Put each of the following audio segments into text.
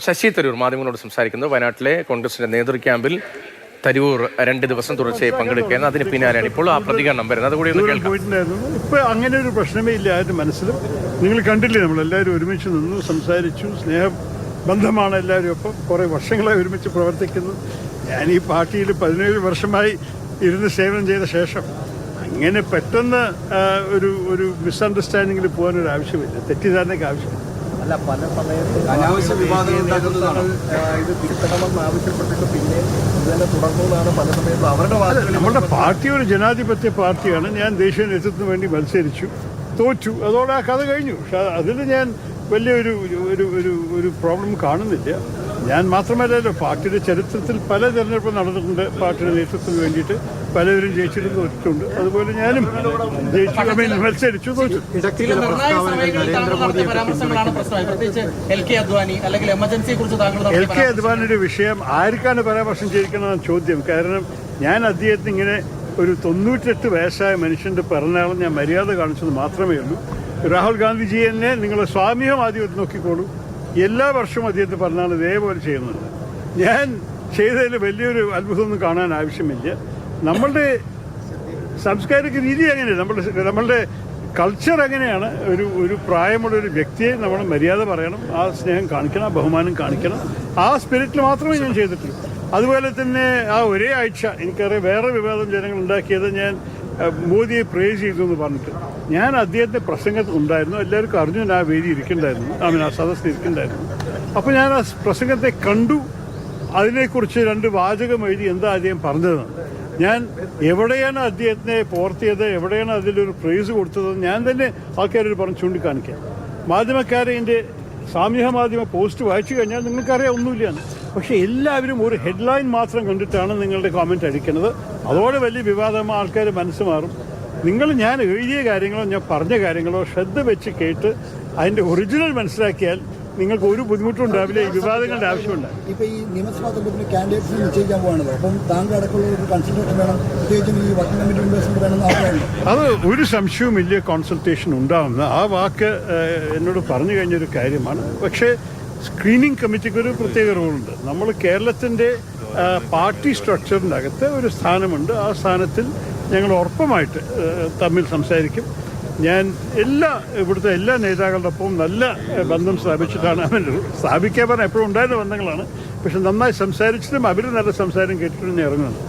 ശശി തരൂർ മാധ്യമങ്ങളോട് സംസാരിക്കുന്നത് വയനാട്ടിലെ കോൺഗ്രസിന്റെ നേതൃ ക്യാമ്പിൽ തരൂർ 2 ദിവസം തുടർച്ചയായി പങ്കെടുക്കുകയാണ്. അതിന് പിന്നാലെയാണ് ഇപ്പോൾ ആ പ്രതികരണം വരുന്നത്. അതുകൂടി ഒന്ന് കേൾക്കാം. ഇപ്പൊ അങ്ങനെ ഒരു പ്രശ്നമേ ഇല്ല ആരുടെ മനസ്സിലും. നിങ്ങൾ കണ്ടില്ലേ, നമ്മളെല്ലാവരും ഒരുമിച്ച് നിന്നു, സംസാരിച്ചു, സ്നേഹബന്ധമാണ് എല്ലാവരും. ഒപ്പം കുറേ വർഷങ്ങളായി ഒരുമിച്ച് പ്രവർത്തിക്കുന്നു. ഞാൻ ഈ പാർട്ടിയിൽ 17 വർഷമായി ഇരുന്ന് സേവനം ചെയ്ത ശേഷം അങ്ങനെ പെട്ടെന്ന് ഒരു മിസ്അണ്ടർസ്റ്റാൻഡിങ്ങിൽ പോകാനൊരു ആവശ്യമില്ല, തെറ്റിദ്ധാരണയ്ക്ക് ആവശ്യമില്ല. അല്ല, പല സമയത്തും അനാവശ്യ വിവാദം ഉണ്ടാക്കുന്നതാണ്. ഇത് തിരുത്തണമെന്ന് ആവശ്യപ്പെട്ടിട്ട് പിന്നെ ഇതെല്ലാം തുടർന്നതാണ് പല സമയത്തും അവരുടെ വാദം. നമ്മുടെ പാർട്ടി ഒരു ജനാധിപത്യ പാർട്ടിയാണ്. ഞാൻ ദേശീയ നേതൃത്വത്തിന് വേണ്ടി മത്സരിച്ചു, തോറ്റു, അതോടെ ആ കഥ കഴിഞ്ഞു. പക്ഷെ അതിൽ ഞാൻ വലിയൊരു ഒരു പ്രോബ്ലം കാണുന്നില്ല. ഞാൻ മാത്രമല്ലല്ലോ, പാർട്ടിയുടെ ചരിത്രത്തിൽ പല തെരഞ്ഞെടുപ്പ് നടന്നിട്ടുണ്ട്. പാർട്ടിയുടെ നേതൃത്വത്തിന് വേണ്ടിയിട്ട് പലവരും ജയിച്ചിട്ടുണ്ട്, തോറ്റിട്ടുണ്ട്. അതുപോലെ ഞാനും ജയിച്ചു, മത്സരിച്ചു, തോറ്റു. എൽ കെ അദ്വാനിയുടെ വിഷയം ആർക്കാണ് പരാമർശം ചെയ്തിരിക്കണമെന്നാണ് ചോദ്യം. കാരണം ഞാൻ അദ്ദേഹത്തിന് ഇങ്ങനെ ഒരു 98 വയസ്സായ മനുഷ്യന്റെ പിറന്നാളും ഞാൻ മര്യാദ കാണിച്ചത് മാത്രമേ ഉള്ളൂ. രാഹുൽ ഗാന്ധിജി തന്നെ നിങ്ങളെ സ്വാമിയം ആദ്യം നോക്കിക്കോളൂ. എല്ലാ വർഷവും അദ്ദേഹത്തെ പറഞ്ഞാണ് ഇതേപോലെ ചെയ്യുന്നത്. ഞാൻ ചെയ്തതിൽ വലിയൊരു അത്ഭുതമൊന്നും കാണാൻ ആവശ്യമില്ല. നമ്മളുടെ സാംസ്കാരിക രീതി അങ്ങനെയാണ്, നമ്മളുടെ കൾച്ചർ അങ്ങനെയാണ്. ഒരു പ്രായമുള്ള ഒരു വ്യക്തിയെ നമ്മൾ മര്യാദ പറയണം, ആ സ്നേഹം കാണിക്കണം, ആ ബഹുമാനം കാണിക്കണം. ആ സ്പിരിറ്റിൽ മാത്രമേ ഞാൻ ചെയ്തിട്ടുള്ളൂ. അതുപോലെ തന്നെ ആ ഒരേ ആഴ്ച എനിക്കറിയാം വേറെ വിവാദം ജനങ്ങൾ ഉണ്ടാക്കിയത് ഞാൻ മോദിയെ പ്രേസ് ചെയ്തു എന്ന് പറഞ്ഞിട്ട്. ഞാൻ അദ്ദേഹത്തെ പ്രസംഗത്തിൽ ഉണ്ടായിരുന്നു, എല്ലാവർക്കും അറിഞ്ഞു ഞാൻ ആ വേദി ഇരിക്കണ്ടായിരുന്നു, ആ സദസ്സിൽ ഇരിക്കണ്ടായിരുന്നു. അപ്പോൾ ഞാൻ ആ പ്രസംഗത്തെ കണ്ടു, അതിനെക്കുറിച്ച് 2 വാചകം എഴുതി എന്താ അദ്ദേഹം പറഞ്ഞതെന്ന്. ഞാൻ എവിടെയാണ് അദ്ദേഹത്തിനെ പോർത്തിയത്, എവിടെയാണ് അതിലൊരു പ്രൈസ് കൊടുത്തത് ഞാൻ തന്നെ ആൾക്കാരോട് പറഞ്ഞ് ചൂണ്ടിക്കാണിക്കാം. മാധ്യമക്കാരെ എൻ്റെ സാമൂഹ്യ മാധ്യമ പോസ്റ്റ് വായിച്ചു കഴിഞ്ഞാൽ നിങ്ങൾക്കറിയാം ഒന്നുമില്ലാന്ന്. പക്ഷേ എല്ലാവരും ഒരു ഹെഡ്ലൈൻ മാത്രം കണ്ടിട്ടാണ് നിങ്ങളുടെ കോമെന്റ് അടിക്കുന്നത്. അതോടെ വലിയ വിവാദം, ആൾക്കാർ മനസ്സ് മാറും. ഞാൻ എഴുതിയ കാര്യങ്ങളോ ഞാൻ പറഞ്ഞ കാര്യങ്ങളോ ശ്രദ്ധ വെച്ച് കേട്ട് അതിൻ്റെ ഒറിജിനൽ മനസ്സിലാക്കിയാൽ നിങ്ങൾക്ക് ഒരു ബുദ്ധിമുട്ടും ഉണ്ടാവില്ല, ഈ വിവാദങ്ങളുടെ ആവശ്യമുണ്ട്. ഇപ്പൊ ഈ നിയമസഭാ തെരഞ്ഞെടുപ്പിന് കാൻഡിഡേറ്റ്സിനെ നിശ്ചയിക്കാൻ പോകണത്, അപ്പം താങ്കൾ അടക്കമുള്ള ഒരു കൺസൾട്ടേഷൻ വേണം, പ്രത്യേകിച്ചും ഈ വർക്കിംഗ് കമ്മിറ്റി മെമ്പേഴ്സിന് വേണമെന്ന് ആഗ്രഹമുണ്ട്. അത് ഒരു സംശയവുമില്ല, കൺസൾട്ടേഷൻ ഉണ്ടാവുന്ന ആ വാക്ക് എന്നോട് പറഞ്ഞു കഴിഞ്ഞൊരു കാര്യമാണ്. പക്ഷേ സ്ക്രീനിങ് കമ്മിറ്റിക്ക് ഒരു പ്രത്യേക റോളുണ്ട്. നമ്മൾ കേരളത്തിൻ്റെ പാർട്ടി സ്ട്രക്ചറിൻ്റെ അകത്ത് ഒരു സ്ഥാനമുണ്ട്. ആ സ്ഥാനത്തിൽ ഞങ്ങൾ ഉറപ്പമായിട്ട് തമ്മിൽ സംസാരിക്കും. ഞാൻ ഇവിടുത്തെ എല്ലാ നേതാക്കളുടെ ഒപ്പം നല്ല ബന്ധം സ്ഥാപിച്ചിട്ടാണ് സ്ഥാപിക്കാൻ പറഞ്ഞാൽ എപ്പോഴും ഉണ്ടായിരുന്ന ബന്ധങ്ങളാണ്. പക്ഷെ നന്നായി സംസാരിച്ചിട്ടും അവർ നല്ല സംസാരം കേട്ടിട്ടും ഞാൻ ഇറങ്ങുന്നത്.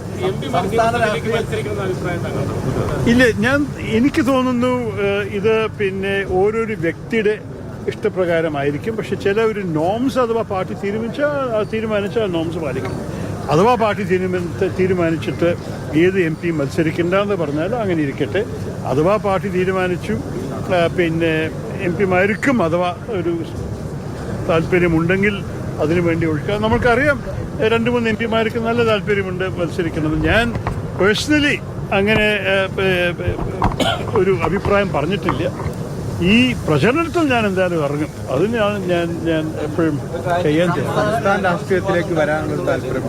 ഇല്ല, എനിക്ക് തോന്നുന്നു ഇത് ഓരോരു വ്യക്തിയുടെ ഇഷ്ടപ്രകാരമായിരിക്കും. പക്ഷെ ചില ഒരു നോംസ് അഥവാ പാർട്ടി തീരുമാനിച്ചാൽ ആ നോംസ് പാലിക്കും. അഥവാ പാർട്ടി തീരുമാനിച്ചിട്ട് ഏത് MP മത്സരിക്കണ്ടെന്ന് പറഞ്ഞാൽ അങ്ങനെ ഇരിക്കട്ടെ. അഥവാ പാർട്ടി തീരുമാനിച്ചു MP മാർക്കും അഥവാ ഒരു താല്പര്യമുണ്ടെങ്കിൽ അതിനു വേണ്ടി ഒഴിക്കാം. നമ്മൾക്കറിയാം 2-3 MP നല്ല താല്പര്യമുണ്ട് മത്സരിക്കണമെന്ന്. ഞാൻ പേഴ്സണലി അങ്ങനെ ഒരു അഭിപ്രായം പറഞ്ഞിട്ടില്ല. ഈ പ്രചരണത്തിൽ ഞാൻ എന്തായാലും ഇറങ്ങും. അതിനാണ് ഞാൻ എപ്പോഴും ചെയ്യാൻ സംസ്ഥാന രാഷ്ട്രീയത്തിലേക്ക് വരാനുള്ള താല്പര്യം.